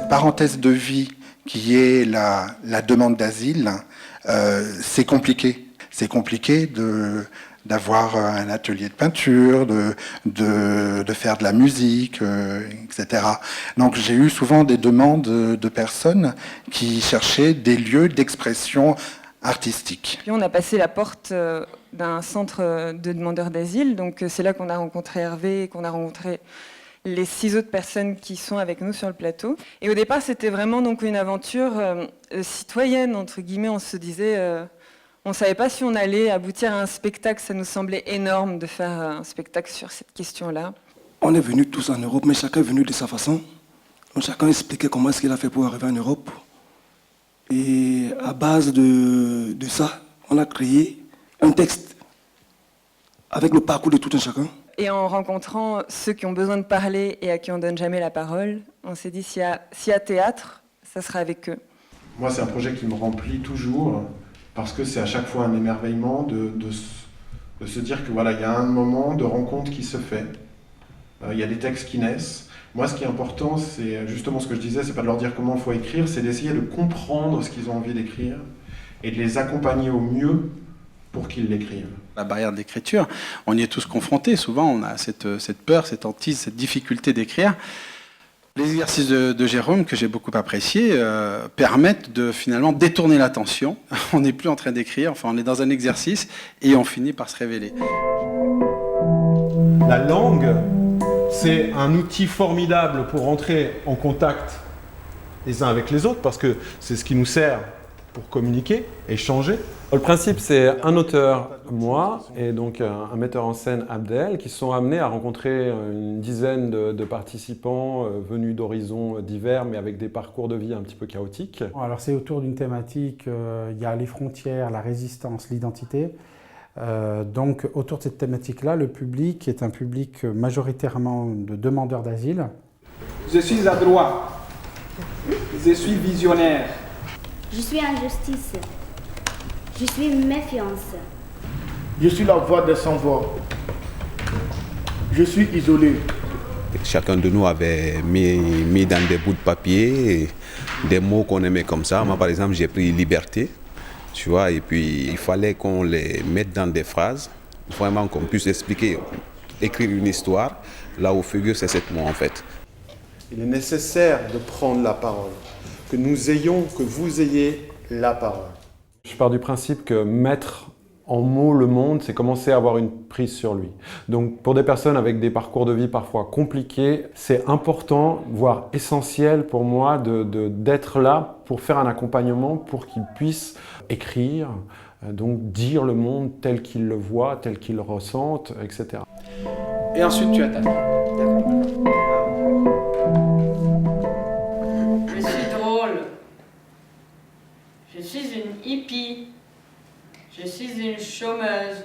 parenthèse de vie qui est la demande d'asile, c'est compliqué. C'est compliqué d'avoir un atelier de peinture, de faire de la musique, etc. Donc j'ai eu souvent des demandes de personnes qui cherchaient des lieux d'expression artistique. Puis on a passé la porte d'un centre de demandeurs d'asile, donc c'est là qu'on a rencontré Hervé et qu'on a rencontré les 6 autres personnes qui sont avec nous sur le plateau. Et au départ, c'était vraiment donc une aventure citoyenne, entre guillemets. On se disait, on ne savait pas si on allait aboutir à un spectacle. Ça nous semblait énorme de faire un spectacle sur cette question-là. On est venus tous en Europe, mais chacun est venu de sa façon. Donc chacun expliquait comment est-ce qu'il a fait pour arriver en Europe. Et à base de ça, on a créé un texte avec le parcours de tout un chacun. Et en rencontrant ceux qui ont besoin de parler et à qui on ne donne jamais la parole, on s'est dit, s'il y a théâtre, ça sera avec eux. Moi, c'est un projet qui me remplit toujours, parce que c'est à chaque fois un émerveillement de se dire que voilà, il y a un moment de rencontre qui se fait. Il y a des textes qui naissent. Moi, ce qui est important, c'est justement ce que je disais, c'est pas de leur dire comment il faut écrire, c'est d'essayer de comprendre ce qu'ils ont envie d'écrire et de les accompagner au mieux pour qu'ils l'écrivent. La barrière de l'écriture, on y est tous confrontés. Souvent, on a cette peur, cette hantise, cette difficulté d'écrire. Les exercices de Jérôme, que j'ai beaucoup appréciés, permettent de finalement détourner l'attention. On n'est plus en train d'écrire, enfin, on est dans un exercice et on finit par se révéler. La langue, c'est un outil formidable pour entrer en contact les uns avec les autres, parce que c'est ce qui nous sert pour communiquer, échanger. Le principe, c'est un auteur, moi, et donc un metteur en scène, Abdel, qui sont amenés à rencontrer une dizaine de participants venus d'horizons divers, mais avec des parcours de vie un petit peu chaotiques. Alors c'est autour d'une thématique, il y a les frontières, la résistance, l'identité. Donc autour de cette thématique-là, le public est un public majoritairement de demandeurs d'asile. Je suis adroit, je suis visionnaire. Je suis injustice. Je suis méfiance. Je suis la voix des sans-voix. Je suis isolé. Chacun de nous avait mis dans des bouts de papier des mots qu'on aimait comme ça. Moi, par exemple, j'ai pris liberté, tu vois, et puis il fallait qu'on les mette dans des phrases, vraiment qu'on puisse expliquer, écrire une histoire, là où figure c'est cette mot en fait. Il est nécessaire de prendre la parole, que vous ayez la parole. Je pars du principe que mettre en mots le monde, c'est commencer à avoir une prise sur lui. Donc pour des personnes avec des parcours de vie parfois compliqués, c'est important, voire essentiel pour moi d'être là pour faire un accompagnement pour qu'ils puissent écrire, donc dire le monde tel qu'ils le voient, tel qu'ils le ressentent, etc. Et ensuite tu attaques. Je suis drôle. Je suis une hippie. Je suis une chômeuse.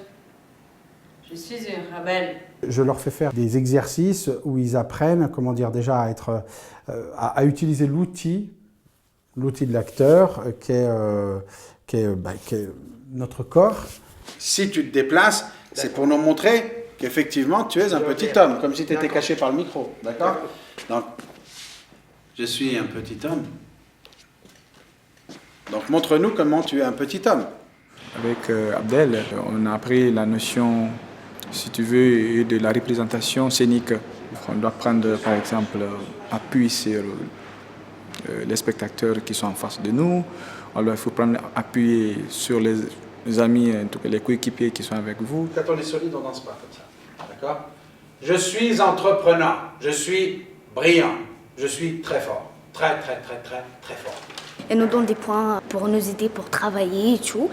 Je suis une rebelle. Je leur fais faire des exercices où ils apprennent, comment dire, déjà à utiliser l'outil de l'acteur qui est notre corps. Si tu te déplaces, c'est pour nous montrer qu'effectivement tu es un petit homme, comme si tu étais caché par le micro, d'accord? Donc, je suis un petit homme. Donc montre-nous comment tu es un petit homme. Avec Abdel, on a appris la notion, si tu veux, de la représentation scénique. On doit prendre, par exemple, appui sur les spectateurs qui sont en face de nous. Alors, il faut prendre appui sur les amis, en tout cas les coéquipiers qui sont avec vous. Quand on est solide, on ne danse pas comme ça. D'accord? Je suis entreprenant, je suis brillant, je suis très fort. Très, très, très, très, très fort. Elle nous donne des points pour nous aider, pour travailler et tout.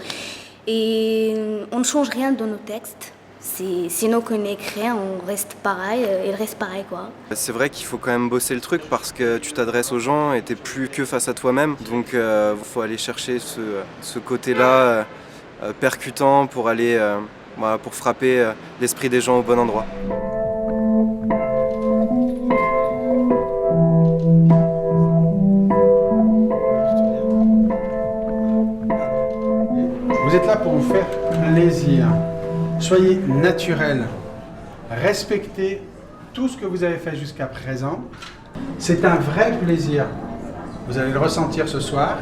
Et on ne change rien dans nos textes. Sinon qu'on écrit, on reste pareil, il reste pareil quoi. C'est vrai qu'il faut quand même bosser le truc parce que tu t'adresses aux gens et t'es plus que face à toi-même. Donc il faut aller chercher ce côté-là percutant pour aller pour frapper l'esprit des gens au bon endroit. Vous êtes là pour vous faire plaisir. Soyez naturel. Respectez tout ce que vous avez fait jusqu'à présent. C'est un vrai plaisir. Vous allez le ressentir ce soir.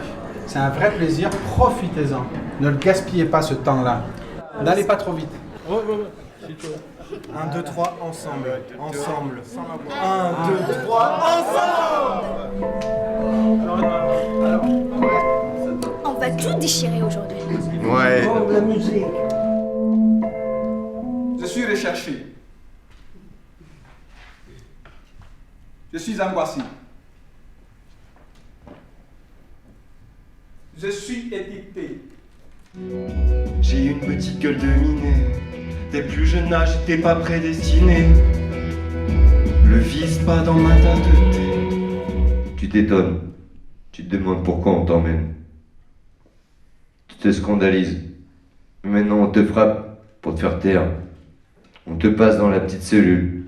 C'est un vrai plaisir, profitez-en. Ne le gaspillez pas ce temps-là. N'allez pas trop vite. 1, 2, 3, ensemble. Ensemble. 1, 2, 3, ensemble. On va tout déchirer aujourd'hui. Ouais. La musique. Je suis recherché. Je suis angoissé. Je suis étiqueté. J'ai une petite gueule de minet. Dès plus jeune âge, t'es pas prédestiné. Le vise pas dans ma tasse de thé. Tu t'étonnes. Tu te demandes pourquoi on t'emmène. Tu te scandalises. Mais maintenant on te frappe pour te faire taire. On te passe dans la petite cellule.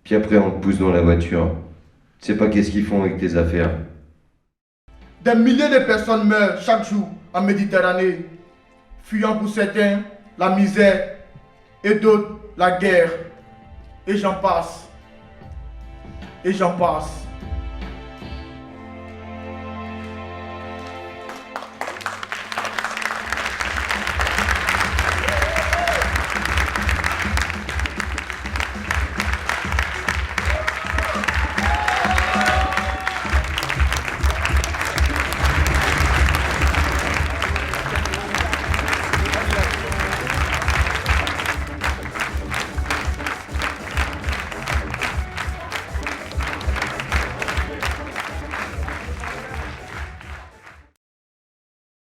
Puis après on te pousse dans la voiture. Tu sais pas qu'est-ce qu'ils font avec tes affaires. Des milliers de personnes meurent chaque jour en Méditerranée, fuyant pour certains la misère et d'autres la guerre. Et j'en passe. Et j'en passe.